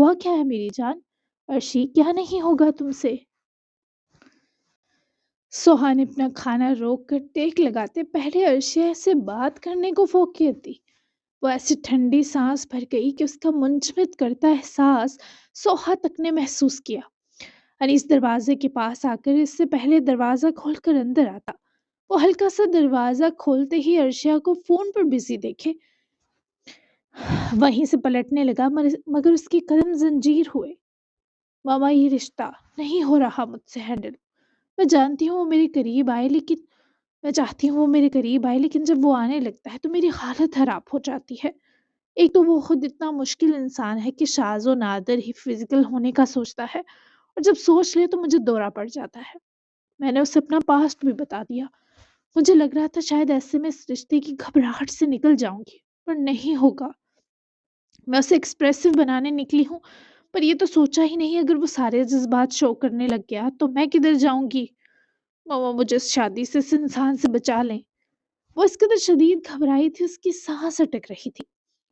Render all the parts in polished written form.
ہوا کیا ہے میری جان؟ ارشی کیا نہیں ہوگا تم سے؟ سوہا نے اپنا کھانا روک کر ٹیک لگاتے پہلے ارشیا سے بات کرنے کو فوقیت دی۔ وہ ایسی ٹھنڈی سانس بھر گئی کہ اس کا منجمد کرتا احساس سوہا تک نے محسوس کیا۔ انیس دروازے کے پاس آ کر اس سے پہلے دروازہ کھول کر اندر آتا، وہ ہلکا سا دروازہ کھولتے ہی ارشیا کو فون پر بزی دیکھے وہیں سے پلٹنے لگا، مگر اس کے قدم زنجیر ہوئے۔ ماما یہ رشتہ نہیں ہو رہا مجھ سے ہینڈل۔ میں جانتی ہوں وہ میرے قریب آئے لیکن میں چاہتی ہوں وہ میرے قریب آئے لیکن جب وہ آنے لگتا ہے تو میری حالت خراب ہو جاتی ہے۔ ایک تو وہ خود اتنا مشکل انسان ہے کہ شاذ و نادر ہی فزیکل ہونے کا سوچتا ہے، اور جب سوچ لے تو مجھے دورہ پڑ جاتا ہے۔ میں نے اسے اپنا پاسٹ بھی بتا دیا۔ مجھے لگ رہا تھا شاید ایسے میں اس رشتے کی گھبراہٹ سے نکل جاؤں گی، پر نہیں ہوگا۔ میں اسے ایکسپریسو بنانے نکلی ہوں، پر یہ تو سوچا ہی نہیں اگر وہ سارے جذبات شو کرنے لگ گیا تو میں کدھر جاؤں گی؟ ماما مجھے اس شادی سے اس انسان سے بچا لیں۔ وہ اس قدر شدید گھبرائی تھی، اس کی سانس اٹک رہی تھی،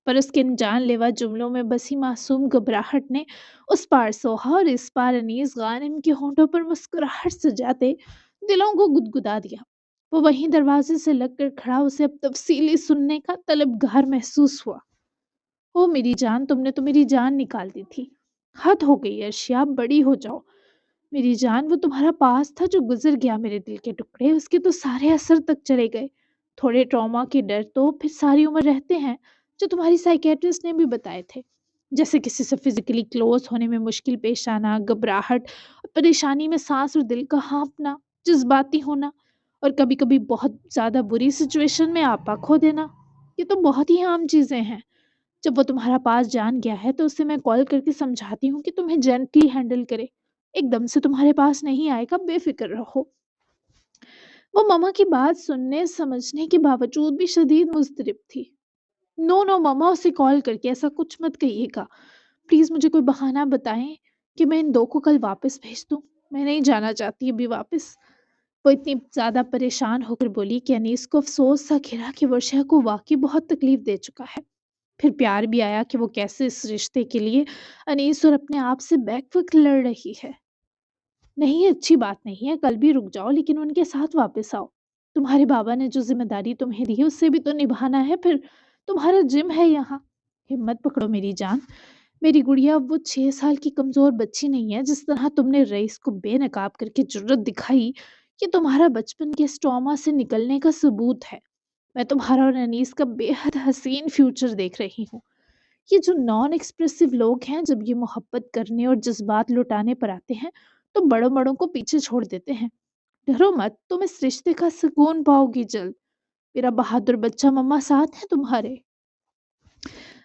پر اس کے جان لیوا جملوں میں بسی معصوم گھبراہٹ نے اس پار سوہا اور اس پار انیس غانم کے ہونٹوں پر مسکراہٹ سجاتے دلوں کو گدگدا دیا۔ وہ وہیں دروازے سے لگ کر کھڑا، اسے اب تفصیلی سننے کا طلبگار محسوس ہوا۔ او میری جان، تم نے تو میری جان نکال دی تھی۔ حد ہو گئی ارشیا، بڑی ہو جاؤ۔ میری جان، وہ تمہارا پاس تھا جو گزر گیا میرے دل کے ٹکڑے، اس کے تو سارے اثر تک چلے گئے۔ تھوڑے ٹراما کے ڈر تو پھر ساری عمر رہتے ہیں، جو تمہاری سائیکیٹرسٹ نے بھی بتائے تھے، جیسے کسی سے فزیکلی کلوز ہونے میں مشکل پیش آنا، گھبراہٹ، پریشانی میں سانس اور دل کا ہانپنا، جذباتی ہونا، اور کبھی کبھی بہت زیادہ بری سچویشن میں آپا کھو دینا۔ یہ تو بہت ہی عام چیزیں ہیں۔ جب وہ تمہارا پاس جان گیا ہے تو اسے میں کال کر کے سمجھاتی ہوں کہ تمہیں جینٹلی ہینڈل کرے، ایک دم سے تمہارے پاس نہیں آئے گا، بے فکر رہو۔ وہ ماما کی بات سننے سمجھنے کے باوجود بھی شدید مضطرب تھی۔ نو نو ماما، اسے کال کر کے ایسا کچھ مت کہیے گا، پلیز مجھے کوئی بہانہ بتائیں کہ میں ان دو کو کل واپس بھیج دوں۔ میں نہیں جانا چاہتی ابھی واپس۔ وہ اتنی زیادہ پریشان ہو کر بولی کہ انیس کو افسوس سا گھرا کہ ورشا کو واقعی بہت تکلیف دے چکا ہے۔ پھر پیار بھی آیا کہ وہ کیسے اس رشتے کے لیے انیس اور اپنے آپ سے بیک وقت لڑ رہی ہے۔ نہیں، اچھی بات نہیں ہے، کل بھی رک جاؤ لیکن ان کے ساتھ واپس آؤ۔ تمہارے بابا نے جو ذمہ داری تمہیں دی ہے اس سے بھی تو نبھانا ہے، پھر تمہارا جم ہے یہاں۔ ہمت پکڑو میری جان، میری گڑیا وہ 6 سال کی کمزور بچی نہیں ہے جس طرح تم نے رئیس کو بے نقاب کر کے جرت دکھائی۔ یہ تمہارا بچپن کے اس ٹراما سے نکلنے کا ثبوت ہے۔ میں تمہارا اور انیس کا بے حد حسین فیوچر دیکھ رہی ہوں۔ یہ جو نان ایکسپریسو لوگ ہیں جب یہ محبت کرنے اور جذبات لٹانے پر آتے ہیں تو بڑوں بڑوں کو پیچھے چھوڑ دیتے ہیں۔ ڈرو مت، تم اس رشتے کا سکون پاؤ گی جلد۔ میرا بہادر بچہ مما ساتھ ہے تمہارے۔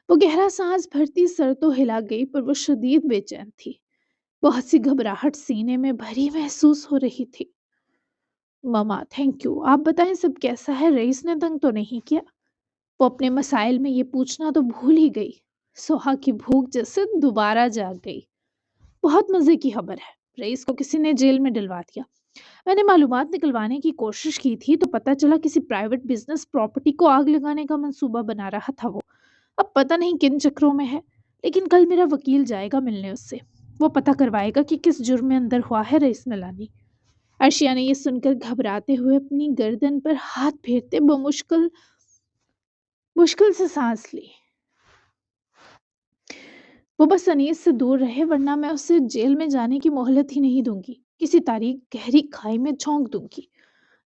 وہ گہرا سانس بھرتی سر تو ہلا گئی، پر وہ شدید بے چین تھی۔ بہت سی گھبراہٹ سینے میں بھری محسوس ہو رہی تھی۔ ماما تھینک یو، آپ بتائیں سب کیسا ہے؟ رئیس نے تنگ تو نہیں کیا؟ وہ اپنے مسائل میں یہ پوچھنا تو بھول ہی گئی۔ سوہا کی بھوک جیسے دوبارہ جاگ گئی۔ بہت مزے کی خبر ہے، رئیس کو کسی نے جیل میں ڈلوا دیا۔ میں نے معلومات نکلوانے کی کوشش کی تھی تو پتہ چلا کسی پرائیویٹ بزنس پراپرٹی کو آگ لگانے کا منصوبہ بنا رہا تھا وہ۔ اب پتہ نہیں کن چکروں میں ہے، لیکن کل میرا وکیل جائے گا ملنے اس سے۔ وہ پتہ کروائے گا کہ کس جرم میں اندر ہوا ہے رئیس نلانی۔ ارشیا نے یہ سن کر گھبراتے ہوئے اپنی گردن پر ہاتھ پھیرتے مشکل سے سانس لی۔ وہ بس انیس سے دور رہے، ورنہ میں اسے جیل میں جانے کی مہلت ہی نہیں دوں گی، کسی تاریک گہری کھائی میں جھونک دوں گی۔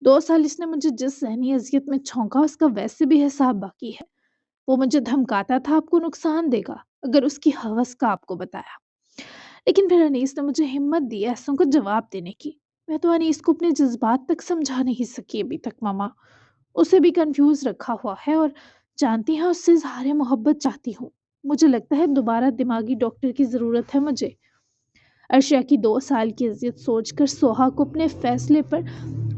2 سال اس نے مجھے جس ذہنی اذیت میں جھونکا اس کا ویسے بھی حساب باقی ہے۔ وہ مجھے دھمکاتا تھا آپ کو نقصان دے گا اگر اس کی ہوس کا آپ کو بتایا، لیکن پھر انیس نے مجھے ہمت دی ایسوں کو جواب دینے کی۔ میں تو انیس کو اپنے جذبات تک سمجھا نہیں سکی ابھی تک ماما۔ اسے بھی کنفیوز رکھا ہوا ہے، اور جانتی ہیں اس سے اظہار محبت چاہتی ہوں۔ مجھے لگتا ہے دوبارہ دماغی ڈاکٹر کی ضرورت ہے مجھے۔ ارشیا کی 2 سال کی اذیت سوچ کر سوہا کو اپنے فیصلے پر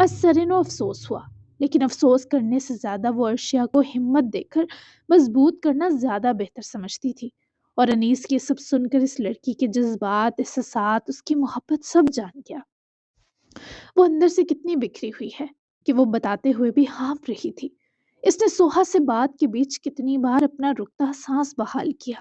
ازسرنو افسوس ہوا، لیکن افسوس کرنے سے زیادہ وہ ارشیا کو ہمت دے کر مضبوط کرنا زیادہ بہتر سمجھتی تھی۔ اور انیس کی سب سن کر اس لڑکی کے جذبات، احساسات، اس کی محبت سب جان گیا۔ وہ اندر سے کتنی بکھری ہوئی ہے کہ وہ بتاتے ہوئے بھی ہانپ رہی تھی۔ اس نے سوہا سے بات کے بیچ کتنی بار اپنا رکتا سانس بحال کیا۔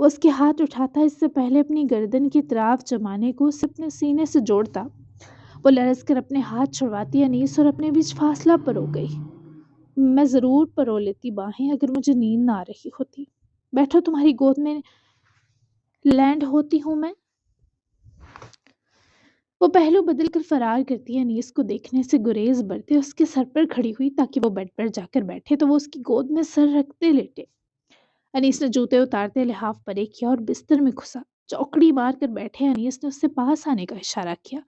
وہ اس کے ہاتھ اٹھاتا، اس سے پہلے اپنی گردن کی طرف جمانے کو اسے اپنے سینے سے جوڑتا۔ وہ لرز کر اپنے ہاتھ چھڑواتی انیس اور اپنے بیچ فاصلہ پرو گئی۔ میں ضرور پرو لیتی باہیں اگر مجھے نیند نہ آ رہی ہوتی۔ بیٹھو، تمہاری گود میں لینڈ ہوتی ہوں میں۔ وہ پہلو بدل کر فرار کرتی ہے، انیس کو دیکھنے سے گریز برتے اس کے سر پر کھڑی ہوئی تاکہ وہ بیڈ پر جا کر بیٹھے تو وہ اس کی گود میں سر رکھتے لیٹے۔ انیس نے جوتے اتارتے لحاف پرے کیا اور بستر میں گھسا۔ چوکڑی مار کر بیٹھے انیس نے اس سے پاس آنے کا اشارہ کیا،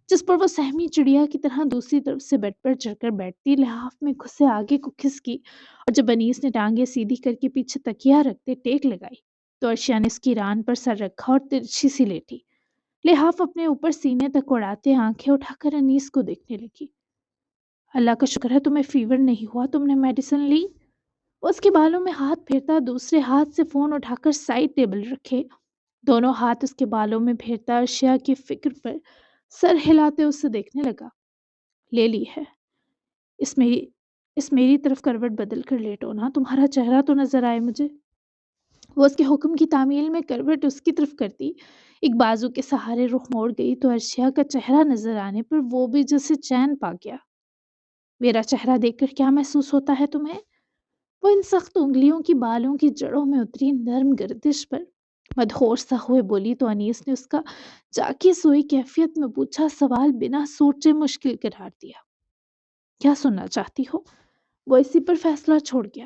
جس پر وہ سہمی چڑیا کی طرح دوسری طرف سے بیڈ پر چڑھ کر بیٹھتی، لحاف میں گھسے آگے کو کھسکی، اور جب انیس نے ٹانگیں سیدھی کر کے پیچھے تکیا رکھتے ٹیک لگائی تو عرشیا نے اس کی ران پر سر رکھا اور ترچھی سی لیٹی، لحاف اپنے اوپر سینے تک اڑاتے آنکھیں اٹھا کر انیس کو دیکھنے لگی۔ اللہ کا شکر ہے تمہیں فیور نہیں ہوا، تم نے میڈیسن لی؟ وہ اس کے بالوں میں ہاتھ پھیرتا، دوسرے ہاتھ سے فون اٹھا کر سائڈ ٹیبل رکھے، دونوں ہاتھ اس کے بالوں میں پھیرتا عرشیا کی فکر پر سر ہلاتے اسے دیکھنے لگا۔ لے لی ہے، اس میری طرف کروٹ بدل کر لیٹو نا، تمہارا چہرہ تو نظر آئے مجھے۔ وہ اس کے حکم کی تعمیل میں کروٹ اس کی طرف کرتی ایک بازو کے سہارے رخ موڑ گئی تو عرشیا کا چہرہ نظر آنے پر وہ بھی جیسے چین پا گیا۔ میرا چہرہ دیکھ کر کیا محسوس ہوتا ہے تمہیں؟ وہ ان سخت انگلیوں کی بالوں کی جڑوں میں اتری نرم گردش پر مدہوش سا ہوئے بولی تو انیس نے اس کا جاکی سوئی کیفیت میں پوچھا سوال بنا سوچے مشکل قرار دیا۔ کیا سننا چاہتی ہو؟ وہ اسی پر فیصلہ چھوڑ گیا۔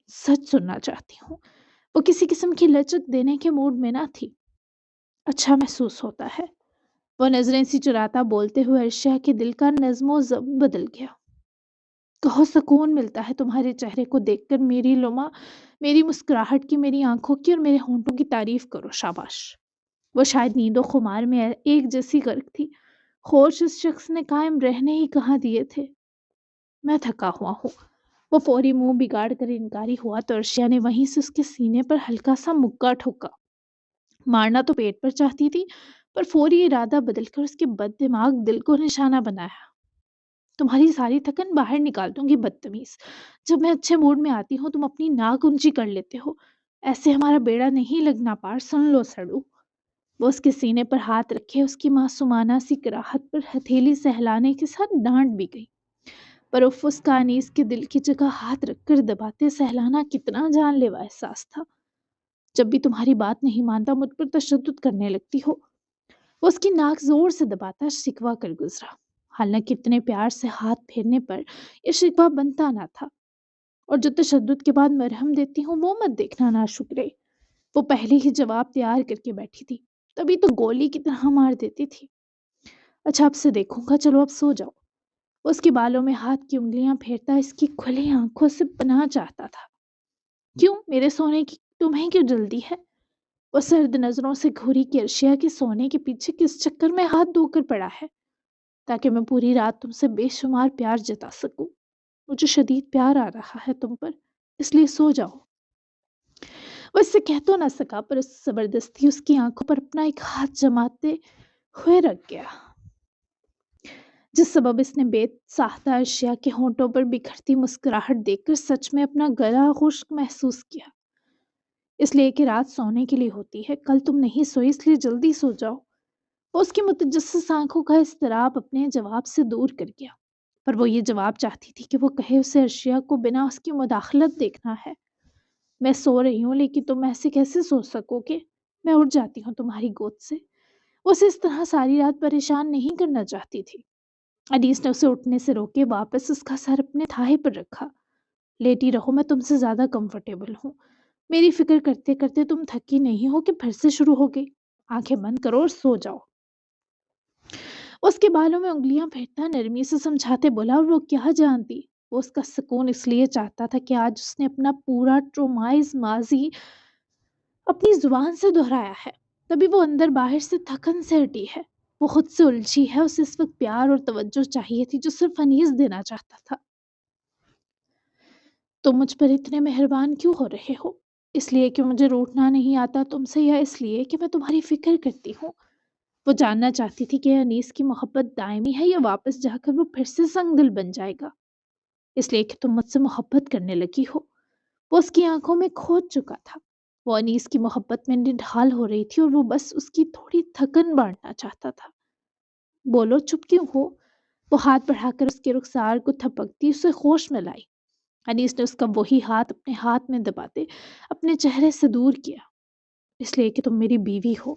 سچ سننا چاہتی ہوں۔ وہ کسی قسم کی لچک دینے کے موڈ میں نہ تھی۔ اچھا محسوس ہوتا ہے، وہ نظریں سی چراتا بولتے ہوئے عرشیا کے دل کا نظم و ضبط بدل گیا۔ کہو سکون ملتا ہے تمہارے چہرے کو دیکھ کر، میری لما، میری مسکراہٹ کی، میری آنکھوں کی اور میرے ہونٹوں کی تعریف کرو، شاباش۔ وہ شاید نیند و خمار میں ایک جیسی غرق تھی، ہوش اس شخص نے قائم رہنے ہی کہاں دیے تھے۔ میں تھکا ہوا ہوں۔ وہ فوری منہ بگاڑ کر انکاری ہوا تو عرشیا نے وہیں سے اس کے سینے پر ہلکا سا مکہ ٹھوکا۔ مارنا تو پیٹ پر چاہتی تھی پر فوری ارادہ بدل کر اس کے بد دماغ دل کو نشانہ بنایا۔ تمہاری ساری تھکن باہر نکال دوں گی بدتمیز، جب میں اچھے موڈ میں آتی ہوں تم اپنی ناک اونچی کر لیتے ہو، ایسے ہمارا بیڑا نہیں لگنا پار، سن لو سڑو۔ وہ اس کے سینے پر ہاتھ رکھے اس کی معصومانہ سی کراہت پر ہتھیلی سہلانے کے ساتھ ڈانٹ بھی گئی، پر اس کا انیس کے دل کی جگہ ہاتھ رکھ کر دباتے سہلانا کتنا جان لیوا احساس تھا۔ جب بھی تمہاری بات نہیں مانتا مجھ پر تشدد کرنے لگتی ہو۔ وہ اس کی ناک زور سے دباتا شکوا کر گزرا، حالانکہ اتنے پیار سے ہاتھ پھیرنے پر یہ شکوا بنتا نہ تھا۔ اور جو تشدد کے بعد مرہم دیتی ہوں وہ مت دیکھنا نا شکرے۔ وہ پہلے ہی جواب تیار کر کے بیٹھی تھی، تبھی تو گولی کی طرح مار دیتی تھی۔ اچھا اب سے دیکھوں گا، چلو اب سو جاؤ۔ وہ اس کے بالوں میں ہاتھ کی انگلیاں پھیرتا اس کی کھلی آنکھوں سے پناہ چاہتا تھا۔ کیوں میرے سونے کی تمہیں کیوں جلدی ہے؟ وہ سرد نظروں سے گھوری کہ عرشیا کے سونے کے پیچھے کس چکر میں ہاتھ دھو کر پڑا ہے، تاکہ میں پوری رات تم سے بے شمار پیار جتا سکوں۔ مجھے شدید پیار آ رہا ہے تم پر، اس لیے سو جاؤ۔ وہ اس سے کہہ تو نہ سکا پر اس زبردستی اس کی آنکھوں پر اپنا ایک ہاتھ جماتے ہوئے رکھ گیا، جس سبب اس نے بے ساختہ عرشیا کے ہونٹوں پر بکھرتی مسکراہٹ دیکھ کر سچ میں اپنا گلا خشک محسوس کیا۔ اس لیے کہ رات سونے کے لیے ہوتی ہے، کل تم نہیں سوئی اس لیے جلدی سو جاؤ۔ وہ اس کی متجسس آنکھوں کا اضطراب اپنے جواب سے دور کر گیا، پر وہ یہ جواب چاہتی تھی کہ وہ کہے اسے عرشیا کو بنا اس کی مداخلت دیکھنا ہے۔ میں سو رہی ہوں لیکن تم ایسے کیسے سو سکو گے؟ میں اٹھ جاتی ہوں تمہاری گود سے۔ وہ اسے اس طرح ساری رات پریشان نہیں کرنا چاہتی تھی۔ انیس نے اسے اٹھنے سے روکے واپس اس کا سر اپنے تھاہے پر رکھا۔ لیٹی رہو، میں تم سے زیادہ کمفرٹیبل ہوں۔ میری فکر کرتے کرتے تم تھکی نہیں ہو کہ پھر سے شروع ہو گئی؟ آنکھیں بند کرو اور سو جاؤ۔ اس کے بالوں میں انگلیاں پھیرتا نرمی سے سمجھاتے بولا، اور وہ کیا جانتی، وہ اس کا سکون اس لیے چاہتا تھا کہ آج اس نے اپنا پورا ٹرومائز ماضی اپنی زبان سے دہرایا ہے، تبھی وہ اندر باہر سے تھکن سے ہٹی ہے۔ وہ خود سے الجھی ہے، اسے اس وقت پیار اور توجہ چاہیے تھی جو صرف انیس دینا چاہتا تھا۔ تم مجھ پر اتنے مہربان کیوں ہو رہے ہو؟ اس لیے کہ مجھے روٹنا نہیں آتا تم سے، یا اس لیے کہ میں تمہاری فکر کرتی ہوں؟ وہ جاننا چاہتی تھی کہ انیس کی محبت دائمی ہے یا واپس جا کر وہ پھر سے سنگ دل بن جائے گا۔ اس لیے کہ تم مجھ سے محبت کرنے لگی ہو۔ وہ اس کی آنکھوں میں کھوج چکا تھا۔ وہ انیس کی محبت میں نڈھال ہو رہی تھی اور وہ بس اس کی تھوڑی تھکن بانٹنا چاہتا تھا۔ بولو چپ کیوں ہو؟ وہ ہاتھ بڑھا کر اس کے رخسار کو تھپکتی اسے ہوش میں لائی۔ انیس نے اس کا وہی ہاتھ اپنے ہاتھ میں دباتے اپنے چہرے سے دور کیا۔ اس لیے کہ تم میری بیوی ہو،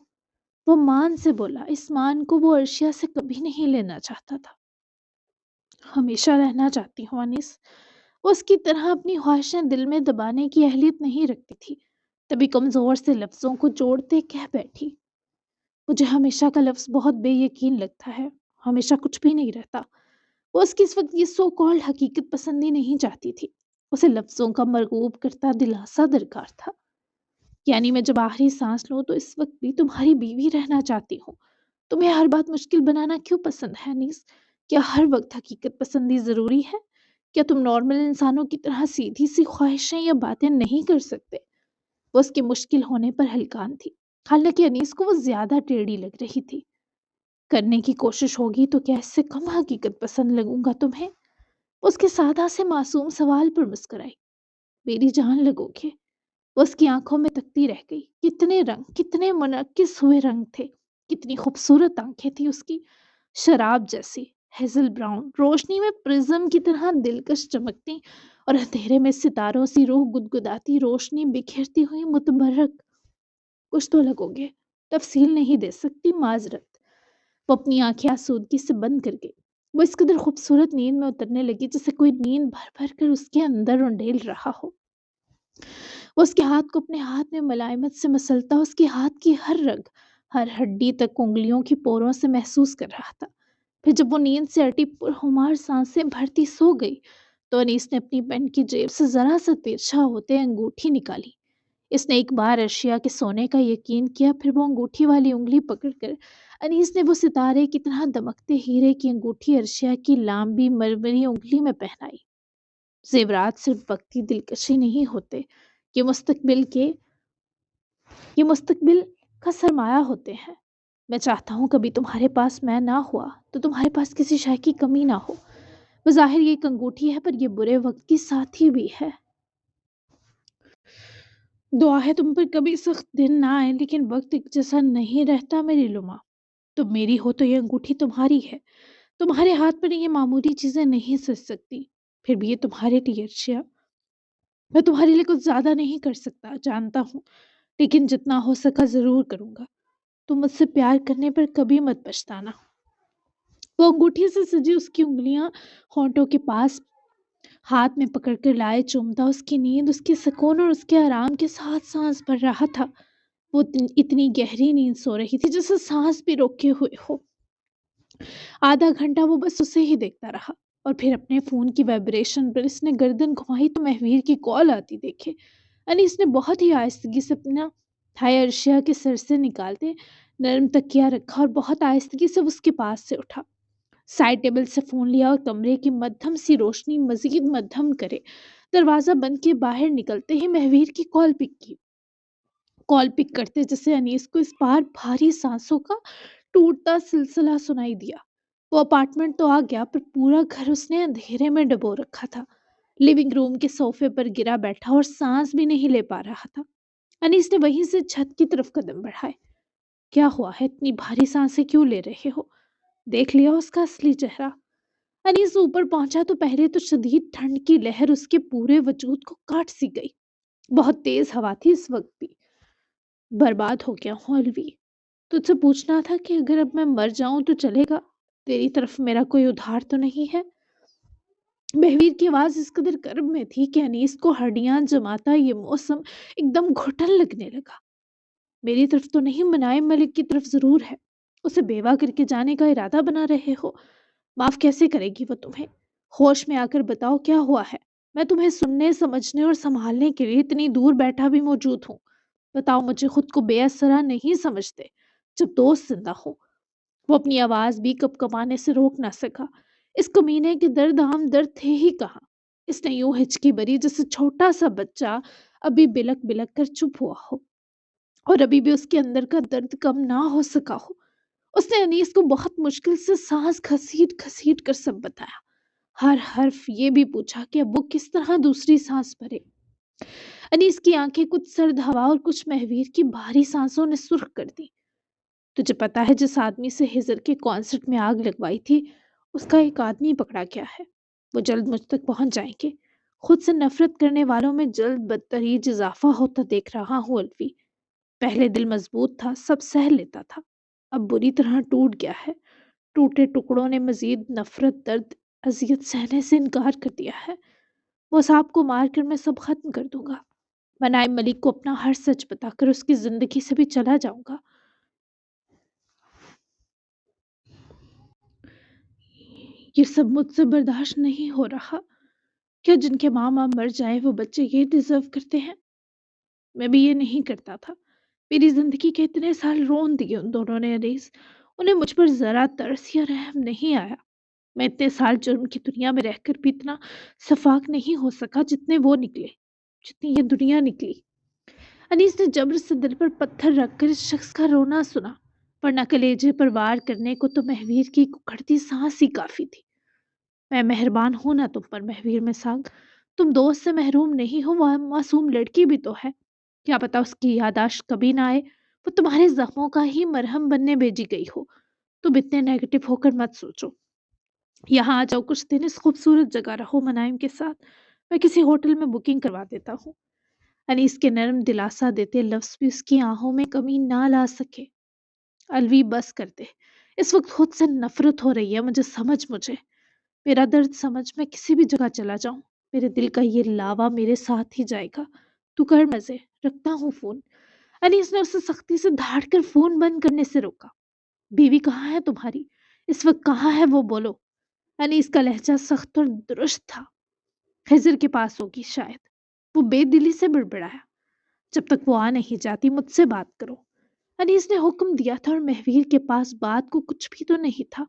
وہ مان سے بولا۔ اس مان کو وہ ارشیا سے کبھی نہیں لینا چاہتا تھا۔ ہمیشہ رہنا چاہتی ہوں انیس۔ وہ اس کی طرح اپنی خواہشیں دل میں دبانے کی اہلیت نہیں رکھتی تھی، تبھی کمزور سے لفظوں کو جوڑتے کہہ بیٹھی، مجھے ہمیشہ کا لفظ بہت بے یقین لگتا ہے، ہمیشہ کچھ بھی نہیں رہتا۔ وہ اس کی اس وقت یہ سو کالڈ حقیقت پسندی نہیں چاہتی تھی، اسے لفظوں کا مرغوب کرتا دلاسا درکار تھا۔ یعنی میں جب آخری سانس لوں تو اس وقت بھی تمہاری بیوی رہنا چاہتی ہوں۔ تمہیں ہر بات مشکل بنانا کیوں پسند ہے انیس؟ کیا ہر وقت حقیقت پسندی ضروری ہے؟ کیا تم نارمل انسانوں کی طرح سیدھی سی خواہشیں یا باتیں نہیں کر سکتے؟ وہ اس کے مشکل ہونے پر ہلکان تھی، حالانکہ انیس کو وہ زیادہ ٹیڑھی لگ رہی تھی۔ کرنے کی کوشش ہوگی تو کیا اس سے کم حقیقت پسند لگوں گا تمہیں؟ وہ اس کے سادہ سے معصوم سوال پر مسکرائی۔ میری جان لگو گے؟ وہ اس کی آنکھوں میں تکتی رہ گئی۔ کتنے رنگ، کتنے منعکس ہوئے رنگ تھے، کتنی خوبصورت آنکھیں تھی اس کی، شراب جیسی، ہیزل براؤن، روشنی میں پرزم کی طرح دلکش چمکتی اور اندھیرے میں ستاروں سی روح گدگداتی روشنی بکھیرتی ہوئی متبرک۔ کچھ تو لگو گے، تفصیل نہیں دے سکتی، معذرت۔ وہ اپنی آنکھیں آسودگی سے بند کر گئی۔ وہ اس قدر خوبصورت نیند میں اترنے لگی جیسے کوئی نیند بھر بھر کر اس کے اندر انڈیل رہا ہو۔ وہ اس کے ہاتھ کو اپنے ہاتھ میں ملائمت سے مسلتا اس کے ہاتھ کی ہر رگ، ہر ہڈی تک انگلیوں کی پوروں سے محسوس کر رہا تھا۔ پھر جب وہ نیند سے اٹی پرخمار سانسیں بھرتی سو گئی تو انیس نے اپنی پینٹ کی جیب سے ذرا سا ترچھا ہوتے انگوٹھی نکالی۔ اس نے ایک بار ارشیا کے سونے کا یقین کیا، پھر وہ انگوٹھی والی انگلی پکڑ کر انیس نے وہ ستارے کی طرح دمکتے ہیرے کی انگوٹھی ارشیا کی لامبی مرمری انگلی میں پہنائی۔ زیورات صرف وقتی دلکشی نہیں ہوتے، یہ مستقبل کا سرمایہ ہوتے ہیں۔ میں چاہتا ہوں کبھی تمہارے پاس میں نہ ہوا تو تمہارے پاس کسی شے کی کمی نہ ہو۔ بظاہر یہ ایک انگوٹھی ہے پر یہ برے وقت کی ساتھی بھی ہے۔ دعا ہے تم پر کبھی سخت دن نہ آئے، لیکن وقت ایک جیسا نہیں رہتا میری لما۔ تم میری ہو تو یہ انگوٹھی تمہاری ہے۔ تمہارے ہاتھ پر یہ معمولی چیزیں نہیں سج سکتی، پھر بھی یہ تمہارے لیے ارشیا۔ میں تمہارے لیے کچھ زیادہ نہیں کر سکتا، جانتا ہوں، لیکن جتنا ہو سکا ضرور کروں گا۔ تم مجھ سے پیار کرنے پر کبھی مت پچھتانا۔ وہ انگوٹھی سے سجی اس کی انگلیاں ہونٹوں کے پاس ہاتھ میں پکڑ کر لائے چومتا اس کی نیند، اس کے سکون اور اس کے آرام کے ساتھ سانس بھر رہا تھا۔ وہ اتنی گہری نیند سو رہی تھی جیسے سانس بھی روکے ہوئے ہو۔ آدھا گھنٹہ وہ بس اسے ہی دیکھتا رہا اور پھر اپنے فون کی وائبریشن پر اس نے گردن گھمائی تو مہویر کی کال آتی دیکھے۔ انیس نے بہت ہی آہستگی سے اپنا ہائے ارشیا کے سر سے نکالتے نرم تکیہ رکھا اور بہت آہستگی سے اس کے پاس سے اٹھا، سائڈ ٹیبل سے فون لیا اور کمرے کی مدھم سی روشنی مزید مدھم کرے دروازہ بند کے باہر نکلتے ہی مہویر کی کال پک کی۔ کال پک کرتے جیسے انیس کو اس بار بھاری سانسوں کا ٹوٹتا سلسلہ سنائی دیا۔ وہ اپارٹمنٹ تو آ گیا پر پورا گھر اس نے اندھیرے میں ڈبو رکھا تھا۔ لیونگ روم کے صوفے پر گرا بیٹھا اور سانس بھی نہیں لے پا رہا تھا۔ انیس نے وہیں سے چھت کی طرف قدم بڑھائے۔ کیا ہوا ہے؟ اتنی بھاری سانسیں کیوں لے رہے ہو؟ دیکھ لیا اس کا اصلی چہرہ؟ انیس اوپر پہنچا تو پہلے تو شدید ٹھنڈ کی لہر اس کے پورے وجود کو کاٹ سی گئی۔ بہت تیز ہوا تھی اس وقت بھی۔ برباد ہو گیا ہوں الوی، تجھ سے پوچھنا تھا کہ اگر اب میں مر جاؤں تو چلے گا؟ تیری طرف میرا کوئی ادھار تو نہیں ہے؟ مہویر کی آواز اس قدر کرب میں تھی کہ انیس کو ہڈیاں جماتا یہ موسم ایک دم گھٹن لگنے لگا۔ میری طرف تو نہیں، منائم ملک کی طرف ضرور ہے۔ اسے بیوہ کر کے جانے کا ارادہ بنا رہے ہو؟ معاف کیسے کرے گی وہ تمہیں؟ ہوش میں آ کر بتاؤ کیا ہوا ہے؟ میں تمہیں سننے، سمجھنے اور سنبھالنے کے لیے اتنی دور بیٹھا بھی موجود ہوں۔ بتاؤ، مجھے خود کو بے اسرا نہیں سمجھتے جب دوست زندہ ہو؟ وہ اپنی آواز بھی کپ کپانے سے روک نہ سکا۔ اس کمینے کے درد عام درد تھے ہی کہاں؟ اس نے یوں ہچکی بری جیسے چھوٹا سا بچہ ابھی بلک بلک کر چپ ہوا ہو اور ابھی بھی اس کے اندر کا درد کم نہ ہو سکا ہو۔ اس نے انیس کو بہت مشکل سے سانس گھسیٹ گھسیٹ کر سب بتایا، ہر حرف یہ بھی پوچھا کہ اب وہ کس طرح دوسری سانس بھرے۔ انیس کی آنکھیں کچھ سرد ہوا اور کچھ مہویر کی بھاری سانسوں نے سرخ کر دی۔ تجھے پتا ہے جس آدمی سے ہزر کے کانسرٹ میں آگ لگوائی تھی، اس کا ایک آدمی پکڑا گیا ہے۔ وہ جلد مجھ تک پہنچ جائیں گے۔ خود سے نفرت کرنے والوں میں جلد بدتریج اضافہ ہوتا دیکھ رہا ہوں الفی۔ پہلے دل مضبوط تھا، سب سہ لیتا تھا، اب بری طرح ٹوٹ گیا ہے۔ ٹوٹے ٹکڑوں نے مزید نفرت، درد، اذیت سہنے سے انکار کر دیا ہے۔ وہ صاحب کو مار کر میں سب ختم کر دوں گا۔ میں نائب ملک کو اپنا ہر سچ بتا کر اس کی زندگی سے بھی چلا جاؤں گا۔ یہ سب مجھ سے برداشت نہیں ہو رہا۔ کیا جن کے ماں مر جائے وہ بچے یہ ڈیزرو کرتے ہیں؟ میں بھی یہ نہیں کرتا تھا۔ میری زندگی کے اتنے سال رون دیے ان دونوں نے انیس۔ انہیں مجھ پر ذرا ترس یا رحم نہیں آیا۔ میں اتنے سال جرم کی دنیا میں رہ کر بھی اتنا شفاق نہیں ہو سکا جتنے وہ نکلے، جتنی یہ دنیا نکلی۔ انیس نے جبر سے دل پر پتھر رکھ کر اس شخص کا رونا سنا، ورنہ کلیجے پر وار کرنے کو تو مہویر کی ککڑتی سانس ہی کافی تھی۔ میں مہربان ہوں نا تم پر مہویر مساگ، تم دوست سے محروم نہیں ہو، وہ معصوم لڑکی بھی تو ہے۔ کیا پتا اس کی یاداشت کبھی نہ آئے، وہ تمہارے زخموں کا ہی مرہم بننے بھیجی گئی ہو۔ تم اتنے نیگیٹو ہو کر مت سوچو۔ یہاں آ جاؤ، کچھ دن اس خوبصورت جگہ رہو منائم کے ساتھ، میں کسی ہوٹل میں بکنگ کروا دیتا ہوں۔ انیس کے نرم دلاسا دیتے لفظ بھی اس کی آنکھوں میں کمی نہ لا سکے۔ الوی بس کر دے، اس وقت خود سے نفرت ہو رہی ہے، مجھے میرا درد سمجھ، میں کسی بھی جگہ چلا جاؤں، میرے دل کا یہ لاوا میرے ساتھ ہی جائے گا۔ تو کر مزے، رکھتا ہوں فون۔ انیس نے اسے سختی سے دھاڑ کر فون بند کرنے سے روکا۔ بیوی کہاں ہے تمہاری؟ اس وقت کہاں ہے وہ، بولو۔ انیس کا لہجہ سخت اور درست تھا۔ خضر کے پاس ہوگی شاید، وہ بے دلی سے بڑبڑایا۔ جب تک وہ آ نہیں جاتی مجھ سے بات کرو۔ انیس نے حکم دیا تھا اور مہویر کے پاس بات کو کچھ بھی تو نہیں تھا۔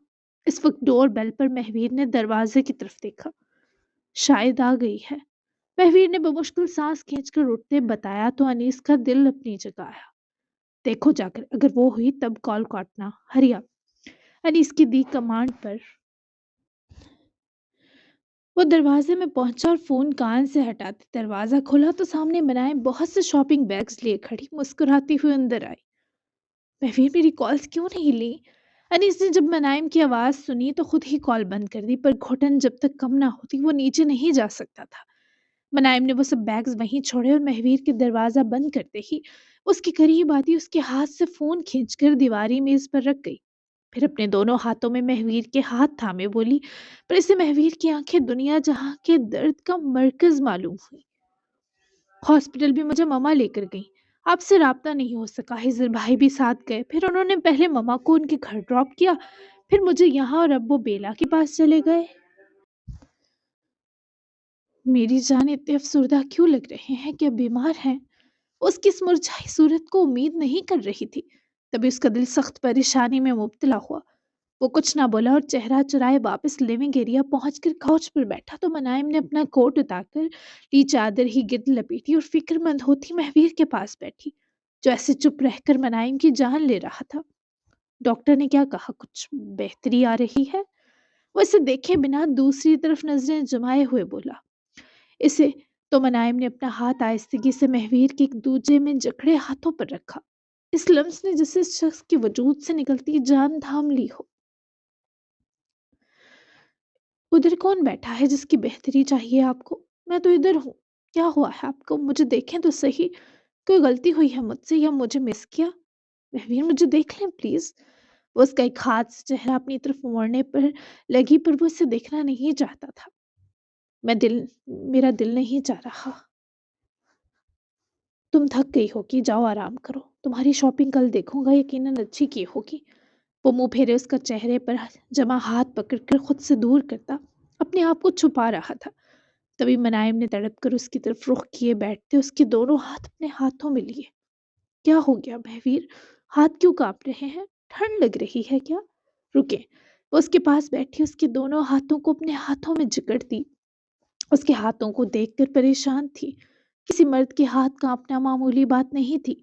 اس وقت ڈور بیل پر مہویر نے دروازے کی طرف دیکھا۔ شاید آ گئی ہے، مہویر نے بمشکل سانس کھینچ کر اٹھتے بتایا تو انیس کا دل اپنی جگہ آیا۔ دیکھو جا کر، اگر وہ ہوئی تب کال کاٹنا، ہری اپ۔ انیس کی دی کمانڈ پر وہ دروازے میں پہنچا اور فون کان سے ہٹاتے دروازہ کھولا تو سامنے بنائے بہت سے شاپنگ بیگز لیے کھڑی مسکراتی ہوئی اندر آئی۔ مہویر میری کالز کیوں نہیں لی؟ انیس نے جب منائم کی آواز سنی تو خود ہی کال بند کر دی، پر گھٹن جب تک کم نہ ہوتی وہ نیچے نہیں جا سکتا تھا۔ منائم نے وہ سب بیگز وہیں چھوڑے اور مہویر کے دروازہ بند کرتے ہی اس کے قریب آتی اس کے ہاتھ سے فون کھینچ کر دیواری میز پر رکھ گئی، پھر اپنے دونوں ہاتھوں میں مہویر کے ہاتھ تھامے بولی، پر اسے مہویر کی آنکھیں دنیا جہاں کے درد کا مرکز معلوم ہوئی۔ ہاسپٹل بھی مجھے مما لے کر گئی، آپ سے رابطہ نہیں ہو سکا، ہزر بھائی بھی ساتھ گئے، پھر انہوں نے پہلے مما کو ان کے گھر ڈراپ کیا، پھر مجھے یہاں، اور اب وہ بیلا کے پاس چلے گئے۔ میری جان اتنے افسردہ کیوں لگ رہے ہیں؟ کیا بیمار ہیں؟ اس کی اس مرجھائی صورت کو امید نہیں کر رہی تھی، تبھی اس کا دل سخت پریشانی میں مبتلا ہوا۔ وہ کچھ نہ بولا اور چہرہ چرائے واپس لیونگ ایریا پہنچ کر کاؤچ پر بیٹھا تو منائم نے اپنا کوٹ اتار کر لی چادر ہی گرد لپیٹی اور فکر مند ہوتی مہویر کے پاس بیٹھی، جو ایسے چپ رہ کر منائم کی جان لے رہا تھا۔ ڈاکٹر نے کیا کہا؟ کچھ بہتری آ رہی ہے؟ وہ اسے دیکھے بنا دوسری طرف نظریں جمائے ہوئے بولا۔ اسے تو منائم نے اپنا ہاتھ آہستگی سے مہویر کے ایک دوجے میں جکڑے ہاتھوں پر رکھا، اس لمس نے جسے اس شخص کے وجود سے نکلتی جان تھام لی ہو۔ ادھر کون بیٹھا ہے جس کی بہتری چاہیے آپ کو؟ میں تو ادھر ہوں، کیا ہوا ہے آپ کو؟ مجھے دیکھیں تو صحیح، کوئی غلطی ہوئی ہے مجھ سے یا مجھے مس کیا؟ مہویر مجھے دیکھ لیں پلیز۔ وہ اس کا ایک ہاتھ سے چہرہ اپنی طرف موڑنے پر لگی، پر وہ اسے دیکھنا نہیں چاہتا تھا۔ میرا دل نہیں چاہ رہا۔ تم تھک گئی ہوگی، جاؤ آرام کرو، تمہاری شاپنگ کل دیکھوں گا، یقیناً اچھی کی ہوگی۔ وہ منہ پھیرے اس کا چہرے پر جمع ہاتھ پکڑ کر خود سے دور کرتا اپنے آپ کو چھپا رہا تھا۔ تبھی منائم نے تڑپ کر اس کی طرف رخ کیے بیٹھتے اس کے دونوں ہاتھ اپنے ہاتھوں میں لیے۔ کیا ہو گیا مہویر؟ ہاتھ کیوں کانپ رہے ہیں؟ ٹھنڈ لگ رہی ہے کیا؟ رکے۔ وہ اس کے پاس بیٹھی اس کے دونوں ہاتھوں کو اپنے ہاتھوں میں جکڑتی اس کے ہاتھوں کو دیکھ کر پریشان تھی۔ کسی مرد کے ہاتھ کانپنا معمولی بات نہیں تھی۔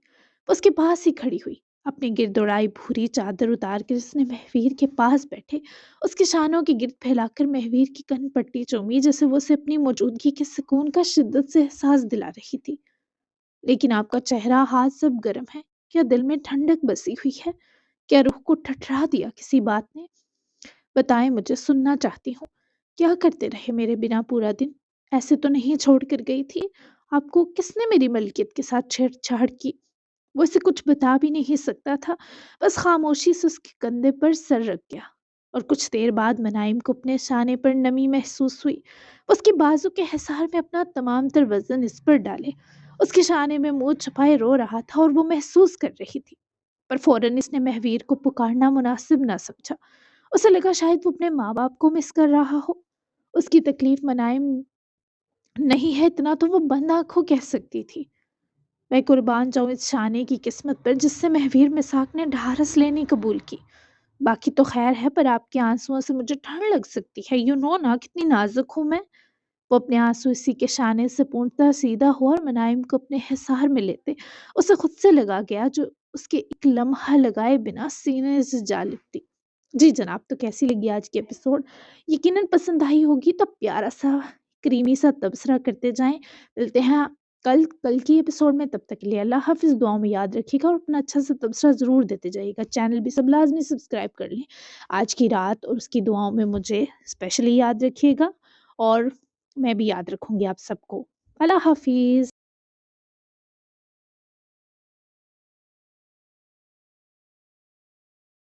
وہ اس کے پاس ہی کھڑی ہوئی، اپنی گرد اڑائی بھوری چادر اتار کر اس نے مہویر کے پاس بیٹھے اس کے شانوں کی گرد پھیلا کر مہویر کی کن پٹی چومی، جیسے وہ اسے اپنی موجودگی کے سکون کا شدت سے احساس دلا رہی تھی۔ لیکن آپ کا چہرہ ہاتھ سب گرم ہے، کیا دل میں ٹھنڈک بسی ہوئی ہے؟ کیا روح کو ٹھٹھرا دیا کسی بات نے؟ بتائیں، مجھے سننا چاہتی ہوں۔ کیا کرتے رہے میرے بنا پورا دن؟ ایسے تو نہیں چھوڑ کر گئی تھی؟ آپ کو کس نے میری ملکیت کے ساتھ چھیڑ چھاڑ کی؟ وہ اسے کچھ بتا بھی نہیں سکتا تھا، بس خاموشی سے اس کے کندھے پر سر رکھ گیا۔ اور کچھ دیر بعد منائم کو اپنے شانے پر نمی محسوس ہوئی۔ وہ اس کے بازو کے حصار میں اپنا تمام تر وزن اس پر ڈالے، اس کے شانے میں منہ چھپائے رو رہا تھا اور وہ محسوس کر رہی تھی، پر فوراً اس نے مہویر کو پکارنا مناسب نہ سمجھا۔ اسے لگا شاید وہ اپنے ماں باپ کو مس کر رہا ہو۔ اس کی تکلیف منائم نہیں ہے اتنا تو وہ بند آنکھوں کہہ سکتی تھی۔ میں قربان جاؤں اس شانے کی قسمت پر جس سے مہویر مساق نے ڈھارس لینی قبول کی۔ باقی تو خیر ہے، پر آپ کے آنسوؤں سے مجھے ٹھنڈ لگ سکتی ہے، یو نو نا کتنی نازک ہوں میں۔ وہ اپنے آنسو اسی کے شانے سے پونچھتا سیدھا ہوا اور منائم کو اپنے حصار میں لیتے اسے خود سے لگا گیا، جو اس کے ایک لمحہ لگائے بنا سینے سے جا لپٹی۔ جی جناب، تو کیسی لگی آج کی ایپیسوڈ؟ یقیناً پسند آئی ہوگی، تو پیارا سا کریمی سا تبصرہ کرتے جائیں۔ ملتے ہیں کل کی ایپیسوڈ میں، تب تک کے لیے اللہ حافظ، دعاؤں میں یاد رکھیے گا اور اپنا اچھا سا تبصرہ ضرور دیتے جائیے گا۔ چینل بھی سب لازمی سبسکرائب کر لیں۔ آج کی رات اور اس کی دعاؤں میں مجھے اسپیشلی یاد رکھیے گا، اور میں بھی یاد رکھوں گی آپ سب کو۔ اللہ حافظ۔